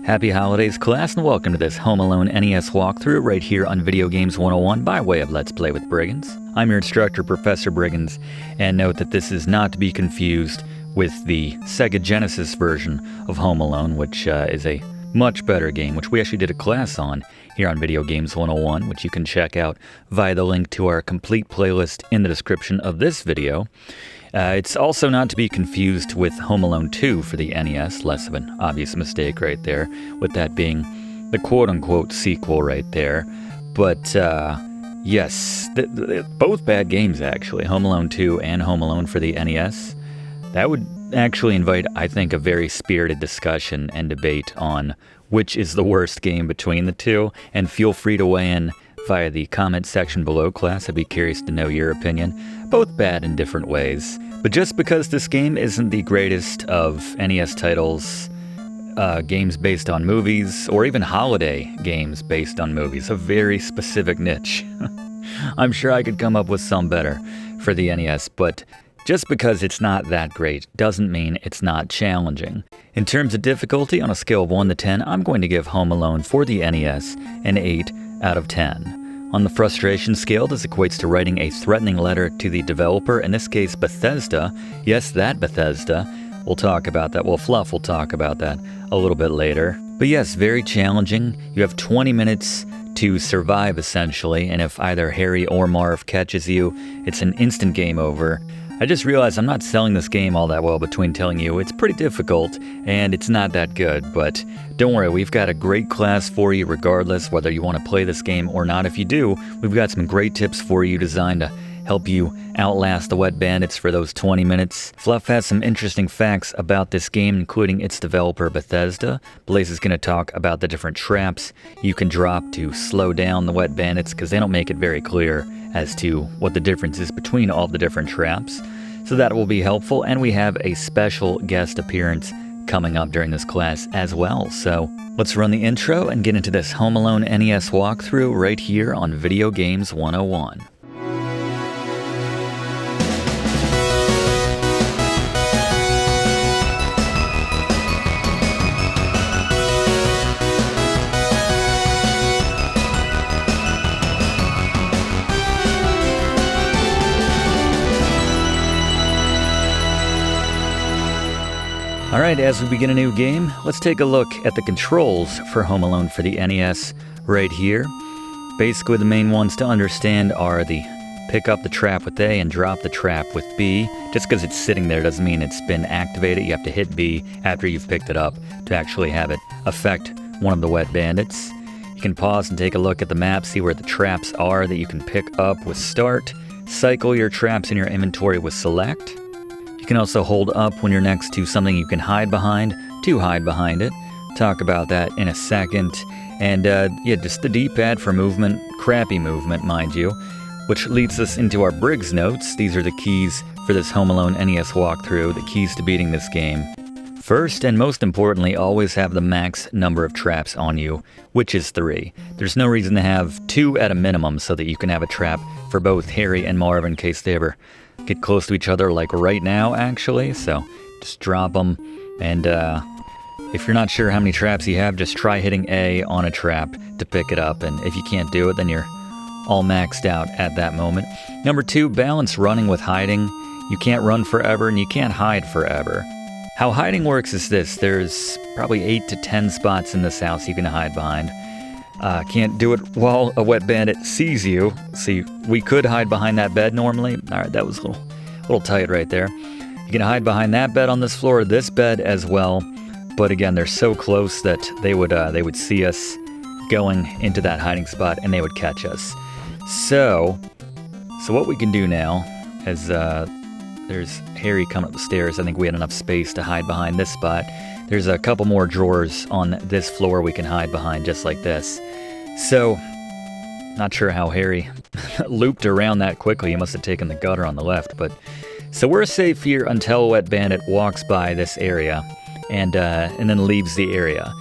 Happy holidays, class, and welcome to this Home Alone NES walkthrough right here on Video Games 101 by way of Let's Play with Briggins. I'm your instructor, Professor Briggins, and note that this is not to be confused with the Sega Genesis version of Home Alone, which is a much better game, which we actually did a class on here on Video Games 101, which you can check out via the link to our complete playlist in the description of this video. It's also not to be confused with Home Alone 2 for the NES, less of an obvious mistake right there, with that being the quote-unquote sequel right there. But, yes, both bad games, actually, Home Alone 2 and Home Alone for the NES. That would actually invite, I think, a very spirited discussion and debate on which is the worst game between the two, and feel free to weigh in via the comment section below, class. I'd be curious to know your opinion. Both bad in different ways. But just because this game isn't the greatest of NES titles, games based on movies, or even holiday games based on movies, a very specific niche. I'm sure I could come up with some better for the NES, but just because it's not that great doesn't mean it's not challenging. In terms of difficulty, on a scale of 1 to 10, I'm going to give Home Alone for the NES an 8 out of 10. On the frustration scale, this equates to writing a threatening letter to the developer, in this case Bethesda. Yes, that Bethesda. We'll talk about that. Well, Fluff will talk about that a little bit later. But yes, very challenging. You have 20 minutes to survive, essentially, and if either Harry or Marv catches you, it's an instant game over. I just realized I'm not selling this game all that well between telling you it's pretty difficult and it's not that good, but don't worry, we've got a great class for you regardless whether you want to play this game or not. If you do, we've got some great tips for you designed to help you outlast the Wet Bandits for those 20 minutes. Fluff has some interesting facts about this game, including its developer, Bethesda. Blaze is going to talk about the different traps you can drop to slow down the Wet Bandits, because they don't make it very clear as to what the difference is between all the different traps. So that will be helpful, and we have a special guest appearance coming up during this class as well. So let's run the intro and get into this Home Alone NES walkthrough right here on Video Games 101. Alright, as we begin a new game, let's take a look at the controls for Home Alone for the NES right here. Basically, the main ones to understand are the pick up the trap with A and drop the trap with B. Just because it's sitting there doesn't mean it's been activated. You have to hit B after you've picked it up to actually have it affect one of the Wet Bandits. You can pause and take a look at the map, see where the traps are that you can pick up with Start. Cycle your traps in your inventory with Select. You can also hold up when you're next to something you can hide behind to hide behind it. Talk about that in a second. And yeah, just the D-pad for movement, crappy movement, mind you, which leads us into our Briggs notes. These are the keys for this Home Alone NES walkthrough, the keys to beating this game. First, and most importantly, always have the max number of traps on you, which is 3. There's no reason to have 2 at a minimum so that you can have a trap for both Harry and Marv in case they ever get close to each other, like right now, actually. So just drop them, and if you're not sure how many traps you have, just try hitting A on a trap to pick it up, and if you can't do it, then you're all maxed out at that moment. Number 2, balance running with hiding. You can't run forever, and you can't hide forever. How hiding works is this: there's probably 8 to 10 spots in this house you can hide behind. Can't do it while a Wet Bandit sees you. See, we could hide behind that bed normally. Alright, that was a little tight right there. You can hide behind that bed on this floor, this bed as well. But again, they're so close that they would see us going into that hiding spot and they would catch us. So what we can do now is there's Harry coming up the stairs. I think we had enough space to hide behind this spot. There's a couple more drawers on this floor we can hide behind, just like this. So, not sure how Harry looped around that quickly. He must have taken the gutter on the left, but so we're safe here until a Wet Bandit walks by this area and then leaves the area.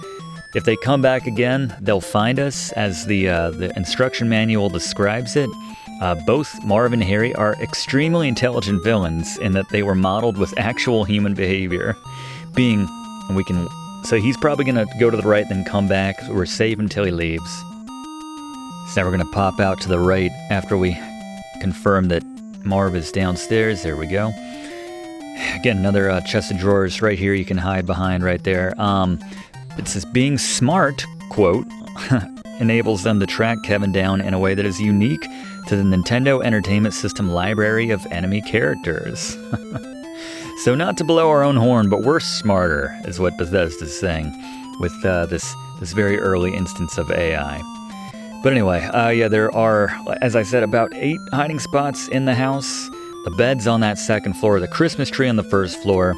If they come back again, they'll find us, as the instruction manual describes it. Both Marv and Harry are extremely intelligent villains in that they were modeled with actual human behavior. We can So he's probably going to go to the right, then come back. We're safe until he leaves. So now we're going to pop out to the right after we confirm that Marv is downstairs. There we go. Again, another chest of drawers right here you can hide behind right there. It says, being smart, quote, enables them to track Kevin down in a way that is unique to the Nintendo Entertainment System library of enemy characters. So not to blow our own horn, but we're smarter, is what Bethesda's saying with this very early instance of AI. But anyway, yeah, there are, as I said, about 8 hiding spots in the house. The bed's on that second floor, the Christmas tree on the first floor,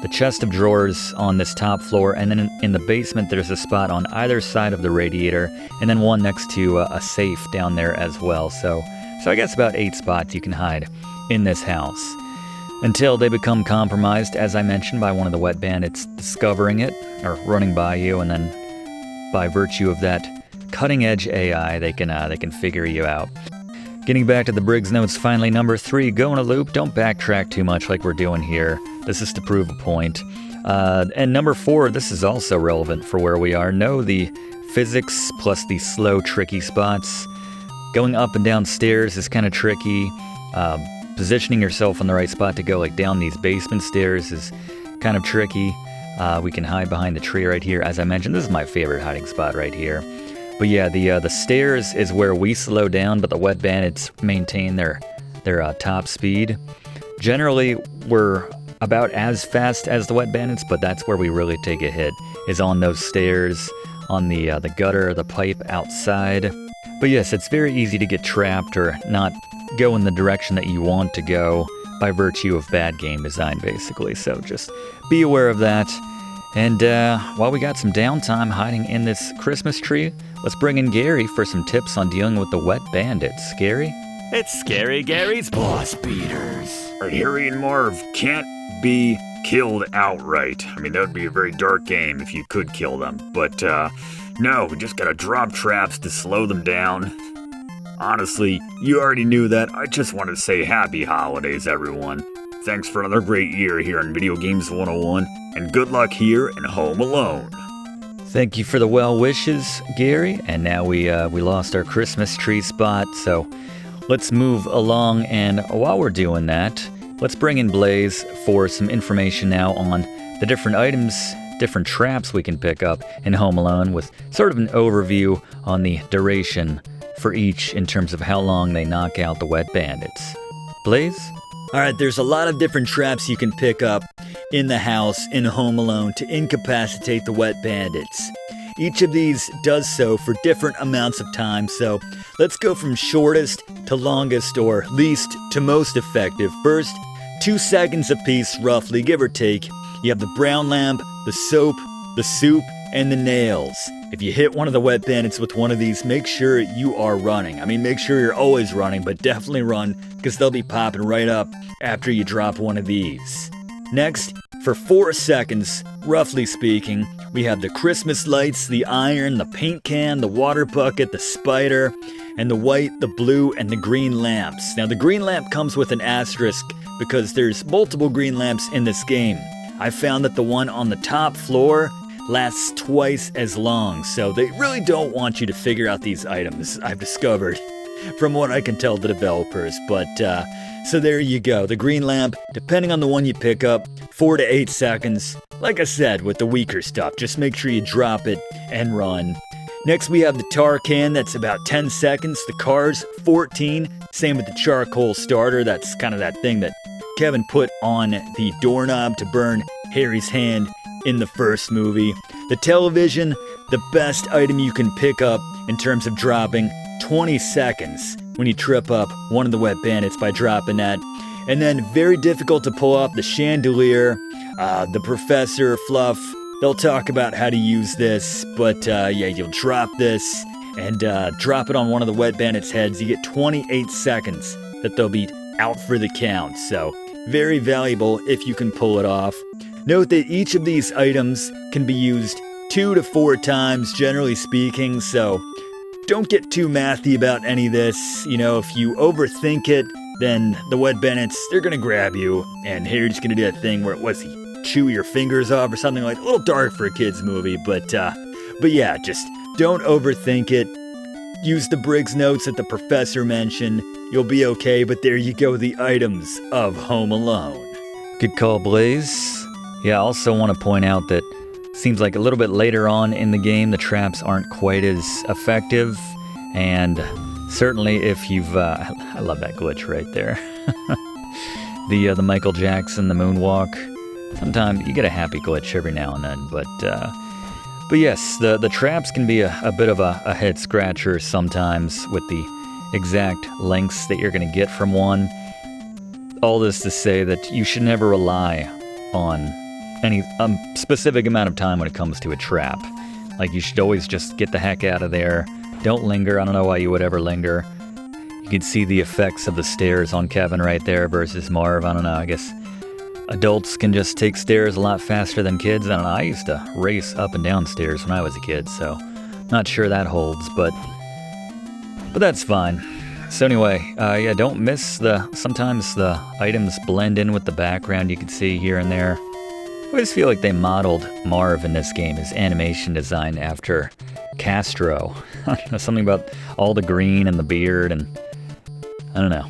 the chest of drawers on this top floor, and then in the basement there's a spot on either side of the radiator, and then one next to a safe down there as well. So I guess about 8 spots you can hide in this house. Until they become compromised, as I mentioned, by one of the Wet Bandits discovering it, or running by you, and then by virtue of that cutting-edge AI, they can figure you out. Getting back to the Briggs notes, finally, number 3, go in a loop, don't backtrack too much like we're doing here. This is to prove a point. And number 4, this is also relevant for where we are. Know the physics plus the slow, tricky spots. Going up and down stairs is kind of tricky. Positioning yourself in the right spot to go like down these basement stairs is kind of tricky. We can hide behind the tree right here. As I mentioned, this is my favorite hiding spot right here. But yeah, the stairs is where we slow down, but the Wet Bandits maintain their top speed. Generally, we're about as fast as the Wet Bandits, but that's where we really take a hit, is on those stairs, on the gutter, the pipe outside. But yes, it's very easy to get trapped or not go in the direction that you want to go by virtue of bad game design, basically. So just be aware of that. And while we got some downtime hiding in this Christmas tree, let's bring in Gary for some tips on dealing with the Wet Bandits. Gary? It's Scary Gary's Boss Beaters. Harry and Marv can't be killed outright. I mean, that would be a very dark game if you could kill them. But no, we just gotta drop traps to slow them down. Honestly, you already knew that. I just wanted to say happy holidays, everyone. Thanks for another great year here on Video Games 101, and good luck here in Home Alone. Thank you for the well wishes, Gary. And now we lost our Christmas tree spot, so let's move along. And while we're doing that, let's bring in Blaze for some information now on the different items, different traps we can pick up in Home Alone, with sort of an overview on the duration for each in terms of how long they knock out the Wet Bandits. Blaze? Alright, there's a lot of different traps you can pick up in the house in Home Alone to incapacitate the Wet Bandits. Each of these does so for different amounts of time, so let's go from shortest to longest, or least to most effective. First, 2 seconds apiece, roughly, give or take. You have the brown lamp, the soap, the soup, and the nails. If you hit one of the Wet Bandits with one of these, make sure you are running. I mean, make sure you're always running, but definitely run, because they'll be popping right up after you drop one of these. Next, for 4 seconds, roughly speaking, we have the Christmas lights, the iron, the paint can, the water bucket, the spider, and the white, the blue, and the green lamps. Now, the green lamp comes with an asterisk because there's multiple green lamps in this game. I found that the one on the top floor lasts twice as long, so they really don't want you to figure out these items, I've discovered, from what I can tell the developers. But, so there you go. The green lamp, depending on the one you pick up, 4 to 8 seconds. Like I said, with the weaker stuff, just make sure you drop it and run. Next, we have the tar can, that's about 10 seconds. The cars, 14. Same with the charcoal starter, that's kind of that thing that Kevin put on the doorknob to burn Harry's hand in the first movie. The television, the best item you can pick up in terms of dropping, 20 seconds when you trip up one of the Wet Bandits by dropping that. And then very difficult to pull off the chandelier, the professor, Fluff. They'll talk about how to use this, but yeah, you'll drop this and drop it on one of the Wet Bandits' heads. You get 28 seconds that they'll be out for the count, so very valuable if you can pull it off. Note that each of these items can be used 2 to 4 times, generally speaking, so don't get too mathy about any of this. You know, if you overthink it, then the Wet Bandits, they're gonna grab you, and Harry's gonna do that thing where, chew your fingers off or something like that. A little dark for a kid's movie, but yeah, just don't overthink it. Use the Briggs notes that the professor mentioned. You'll be okay, but there you go, the items of Home Alone. Good call, Blaze. Yeah, I also want to point out that seems like a little bit later on in the game, the traps aren't quite as effective. And certainly if you've... I love that glitch right there. The Michael Jackson, the moonwalk. Sometimes you get a happy glitch every now and then, but yes, the traps can be a bit of a head scratcher sometimes with the exact lengths that you're going to get from one. All this to say that you should never rely on any specific amount of time when it comes to a trap. Like, you should always just get the heck out of there. Don't linger. I don't know why you would ever linger. You can see the effects of the stairs on Kevin right there versus Marv. I don't know, I guess adults can just take stairs a lot faster than kids. I don't know, I used to race up and down stairs when I was a kid, so not sure that holds, but that's fine. So anyway, yeah, don't miss sometimes the items blend in with the background you can see here and there. I just feel like they modeled Marv in this game, his animation design, after Castro. Something about all the green and the beard, and I don't know.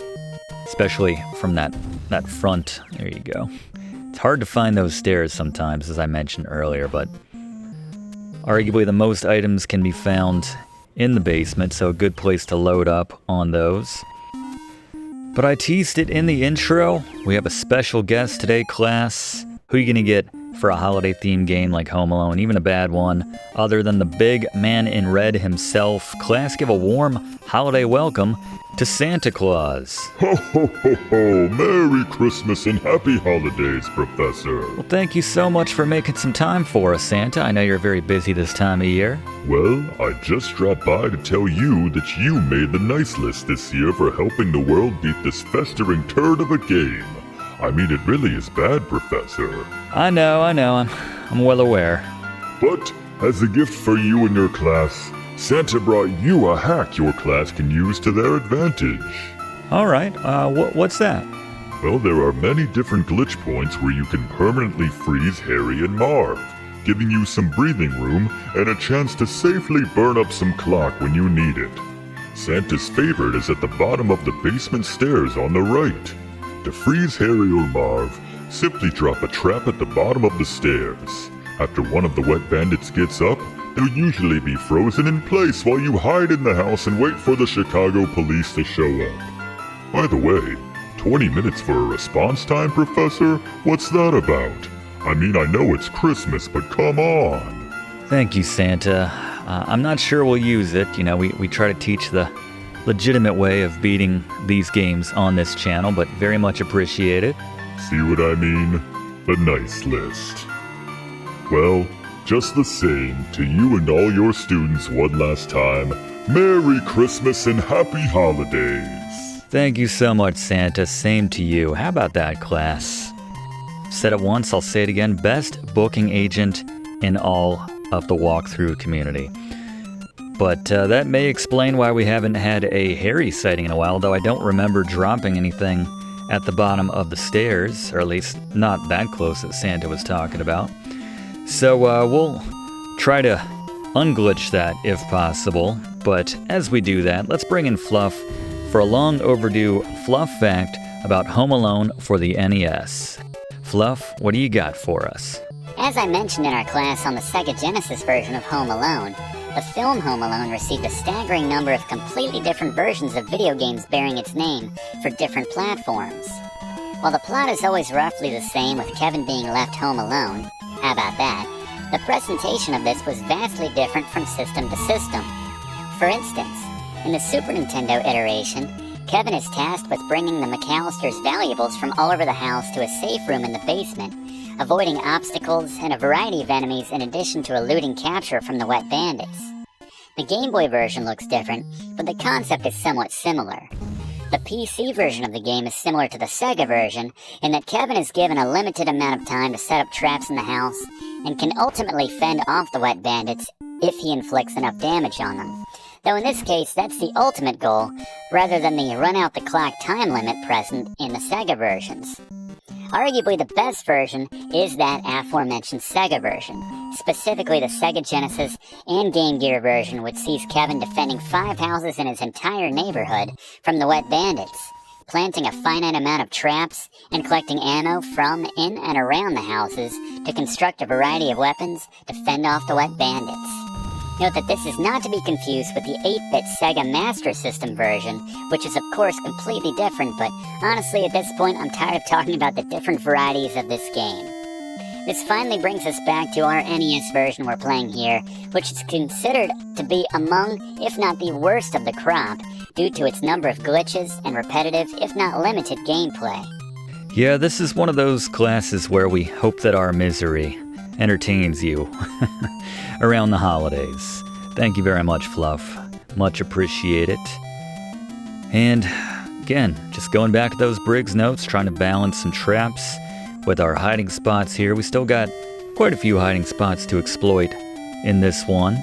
Especially from that front. There you go. It's hard to find those stairs sometimes, as I mentioned earlier, but arguably the most items can be found in the basement, so a good place to load up on those. But I teased it in the intro. We have a special guest today, class. Who are you gonna get for a holiday-themed game like Home Alone, even a bad one, other than the big man in red himself? Class, give a warm holiday welcome to Santa Claus. Ho, ho, ho, ho! Merry Christmas and Happy Holidays, Professor. Well, thank you so much for making some time for us, Santa. I know you're very busy this time of year. Well, I just dropped by to tell you that you made the nice list this year for helping the world beat this festering turd of a game. I mean, it really is bad, Professor. I know, I'm well aware. But, as a gift for you and your class, Santa brought you a hack your class can use to their advantage. Alright, what's that? Well, there are many different glitch points where you can permanently freeze Harry and Marv, giving you some breathing room and a chance to safely burn up some clock when you need it. Santa's favorite is at the bottom of the basement stairs on the right. To freeze Harry or Marv, simply drop a trap at the bottom of the stairs. After one of the Wet Bandits gets up, they'll usually be frozen in place while you hide in the house and wait for the Chicago police to show up. By the way, 20 minutes for a response time, Professor? What's that about? I mean, I know it's Christmas, but come on. Thank you, Santa. I'm not sure we'll use it. You know, we try to teach the legitimate way of beating these games on this channel, but very much appreciate it. See what I mean? The nice list. Well, just the same, to you and all your students one last time, Merry Christmas and Happy Holidays! Thank you so much, Santa. Same to you. How about that, class? Said it once, I'll say it again. Best booking agent in all of the walkthrough community. But that may explain why we haven't had a Harry sighting in a while, though I don't remember dropping anything at the bottom of the stairs, or at least not that close that Santa was talking about. So we'll try to unglitch that if possible, but as we do that, let's bring in Fluff for a long overdue Fluff fact about Home Alone for the NES. Fluff, what do you got for us? As I mentioned in our class on the Sega Genesis version of Home Alone, the film Home Alone received a staggering number of completely different versions of video games bearing its name for different platforms. While the plot is always roughly the same with Kevin being left home alone, how about that, the presentation of this was vastly different from system to system. For instance, in the Super Nintendo iteration, Kevin is tasked with bringing the McAllisters' valuables from all over the house to a safe room in the basement, avoiding obstacles and a variety of enemies in addition to eluding capture from the Wet Bandits. The Game Boy version looks different, but the concept is somewhat similar. The PC version of the game is similar to the Sega version in that Kevin is given a limited amount of time to set up traps in the house and can ultimately fend off the Wet Bandits if he inflicts enough damage on them. Though in this case, that's the ultimate goal, rather than the run-out-the-clock time limit present in the Sega versions. Arguably the best version is that aforementioned Sega version, specifically the Sega Genesis and Game Gear version, which sees Kevin defending 5 houses in his entire neighborhood from the Wet Bandits, planting a finite amount of traps, and collecting ammo from, in, and around the houses to construct a variety of weapons to fend off the Wet Bandits. Note that this is not to be confused with the 8-bit Sega Master System version, which is of course completely different, but honestly at this point I'm tired of talking about the different varieties of this game. This finally brings us back to our NES version we're playing here, which is considered to be among, if not the worst of the crop, due to its number of glitches and repetitive, if not limited, gameplay. Yeah, this is one of those classes where we hope that our misery entertains you around the holidays. Thank you very much, Fluff. Much appreciated. And again, just going back to those Briggs notes, trying to balance some traps with our hiding spots here. We still got quite a few hiding spots to exploit in this one.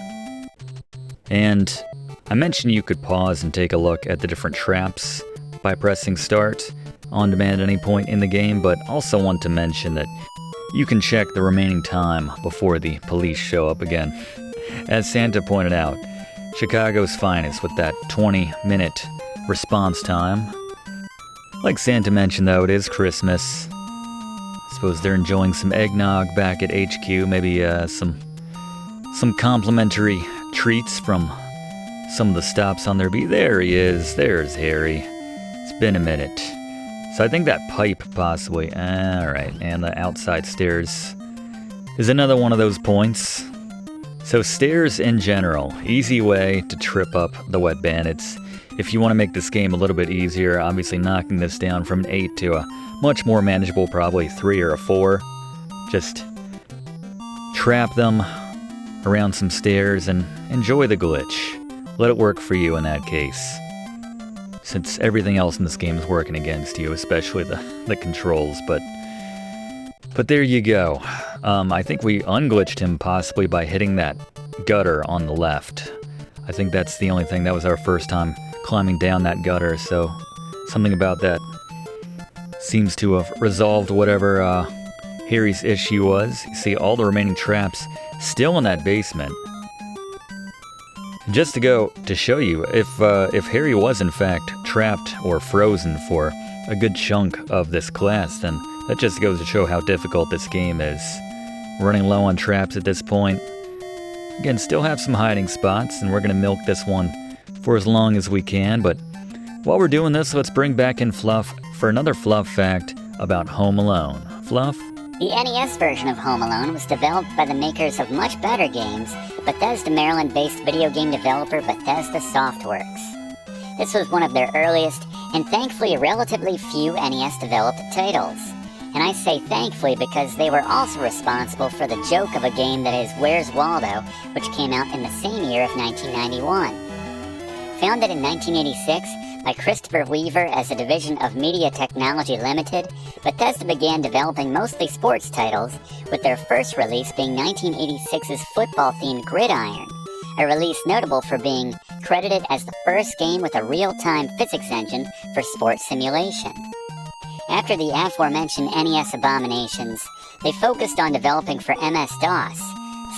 And I mentioned you could pause and take a look at the different traps by pressing start on demand at any point in the game, but also want to mention that you can check the remaining time before the police show up again. As Santa pointed out, Chicago's finest with that 20-minute response time. Like Santa mentioned though, it is Christmas. I suppose they're enjoying some eggnog back at HQ, maybe some complimentary treats from some of the stops on their beat. There he is, there's Harry. It's been a minute. So I think that pipe possibly, alright, and the outside stairs is another one of those points. So stairs in general, easy way to trip up the Wet Bandits. If you want to make this game a little bit easier, obviously knocking this down from an 8 to a much more manageable, probably 3 or a 4. Just trap them around some stairs and enjoy the glitch. Let it work for you in that case, since everything else in this game is working against you, especially the controls, but there you go. I think we unglitched him possibly by hitting that gutter on the left. I think that's the only thing. That was our first time climbing down that gutter, so something about that seems to have resolved whatever Harry's issue was. You see all the remaining traps still in that basement. Just to show you, if Harry was in fact trapped or frozen for a good chunk of this class, then that just goes to show how difficult this game is. Running low on traps at this point. Again, still have some hiding spots, and we're going to milk this one for as long as we can, but while we're doing this, let's bring back in Fluff for another Fluff fact about Home Alone. Fluff? The NES version of Home Alone was developed by the makers of much better games, Bethesda, Maryland-based video game developer Bethesda Softworks. This was one of their earliest, and thankfully relatively few NES-developed titles. And I say thankfully because they were also responsible for the joke of a game that is Where's Waldo, which came out in the same year of 1991. Founded in 1986, by Christopher Weaver as a division of Media Technology Limited, Bethesda began developing mostly sports titles, with their first release being 1986's football-themed Gridiron, a release notable for being credited as the first game with a real-time physics engine for sports simulation. After the aforementioned NES abominations, they focused on developing for MS-DOS,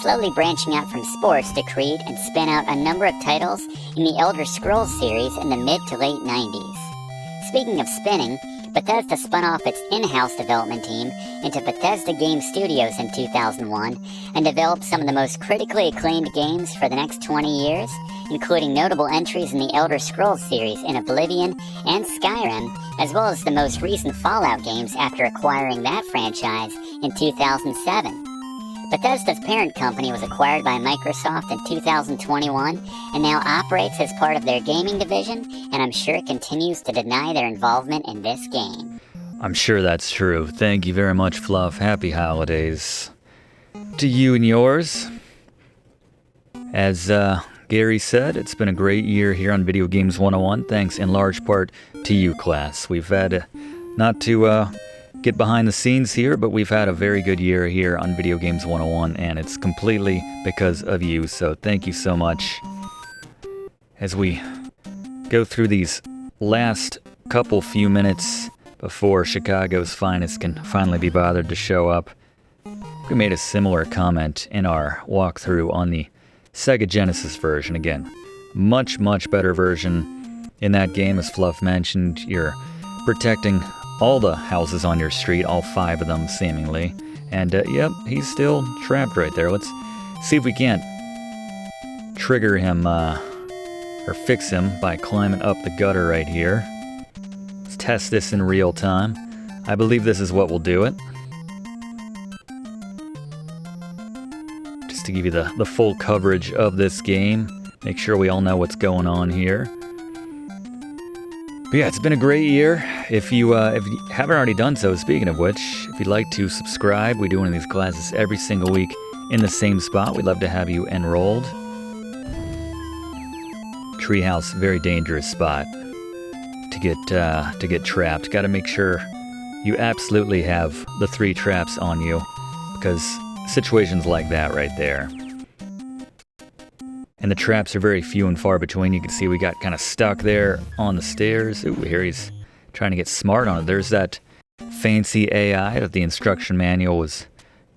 slowly branching out from sports to create and spin out a number of titles in the Elder Scrolls series in the mid to late 90s. Speaking of spinning, Bethesda spun off its in-house development team into Bethesda Game Studios in 2001 and developed some of the most critically acclaimed games for the next 20 years, including notable entries in the Elder Scrolls series in Oblivion and Skyrim, as well as the most recent Fallout games after acquiring that franchise in 2007. Bethesda's parent company was acquired by Microsoft in 2021 and now operates as part of their gaming division, and I'm sure continues to deny their involvement in this game. I'm sure that's true. Thank you very much, Fluff. Happy holidays to you and yours. As Gary said, it's been a great year here on Video Games 101, thanks in large part to you, class. We've had, not to get behind the scenes here, but we've had a very good year here on Video Games 101, and it's completely because of you, so thank you so much. As we go through these last few minutes before Chicago's finest can finally be bothered to show up. We made a similar comment in our walkthrough on the Sega Genesis version. Again, much better version in that game. As Fluff mentioned, you're protecting all the houses on your street, all 5 of them seemingly. And yep, he's still trapped right there. Let's see if we can't trigger him or fix him by climbing up the gutter right here. Let's test this in real time. I believe this is what will do it. Just to give you the full coverage of this game, make sure we all know what's going on here. But yeah, it's been a great year. If you haven't already done so, speaking of which, if you'd like to subscribe, we do one of these classes every single week in the same spot. We'd love to have you enrolled. Treehouse, very dangerous spot to get trapped. Got to make sure you absolutely have the 3 traps on you, because situations like that right there. And the traps are very few and far between. You can see we got kind of stuck there on the stairs. Ooh, here he's trying to get smart on it. There's that fancy AI that the instruction manual was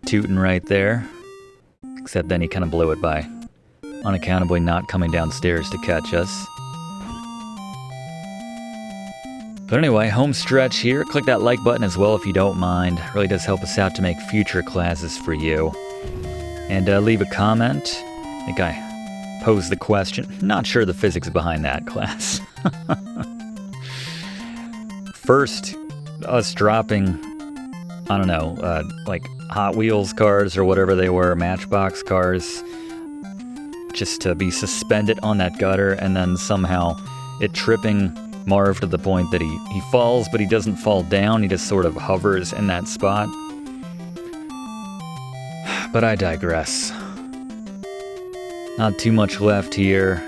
tooting right there. Except then he kind of blew it by unaccountably not coming downstairs to catch us. But anyway, home stretch here. Click that like button as well if you don't mind. It really does help us out to make future classes for you. And leave a comment. I think I posed the question. Not sure the physics behind that class. First, us dropping, I don't know, like Hot Wheels cars or whatever they were, Matchbox cars, just to be suspended on that gutter, and then somehow it tripping Marv to the point that he falls, but he doesn't fall down, he just sort of hovers in that spot. But I digress. Not too much left here.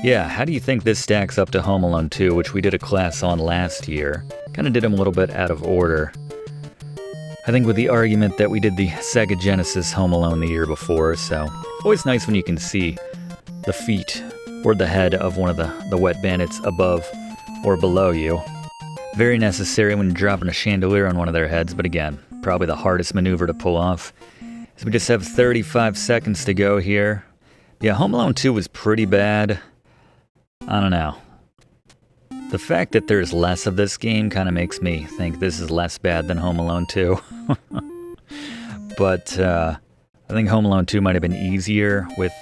Yeah, how do you think this stacks up to Home Alone 2, which we did a class on last year? Kind of did them a little bit out of order. I think with the argument that we did the Sega Genesis Home Alone the year before, so always nice when you can see the feet or the head of one of the Wet Bandits above or below you. Very necessary when you're dropping a chandelier on one of their heads, but again, probably the hardest maneuver to pull off. So we just have 35 seconds to go here. Yeah, Home Alone 2 was pretty bad. I don't know. The fact that there's less of this game kind of makes me think this is less bad than Home Alone 2. But I think Home Alone 2 might have been easier with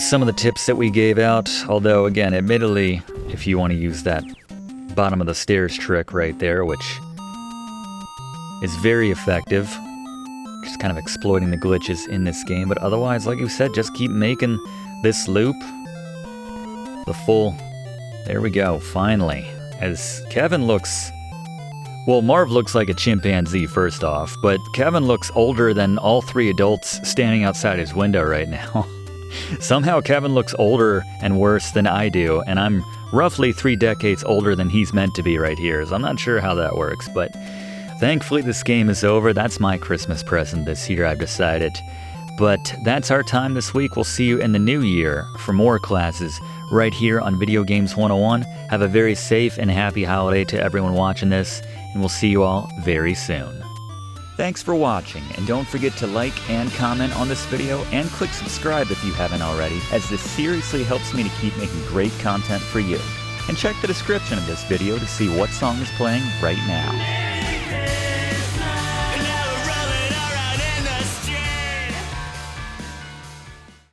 some of the tips that we gave out. Although, again, admittedly, if you want to use that bottom of the stairs trick right there, which is very effective, just kind of exploiting the glitches in this game. But otherwise, like you said, just keep making this loop the full... There we go, finally. As Kevin looks... Well, Marv looks like a chimpanzee, first off, but Kevin looks older than all 3 adults standing outside his window right now. Somehow Kevin looks older and worse than I do, and I'm roughly 3 decades older than he's meant to be right here, so I'm not sure how that works, but thankfully this game is over. That's my Christmas present this year, I've decided. But that's our time this week. We'll see you in the new year for more classes right here on Video Games 101. Have a very safe and happy holiday to everyone watching this, and we'll see you all very soon. Thanks for watching, and don't forget to like and comment on this video, and click subscribe if you haven't already, as this seriously helps me to keep making great content for you. And check the description of this video to see what song is playing right now.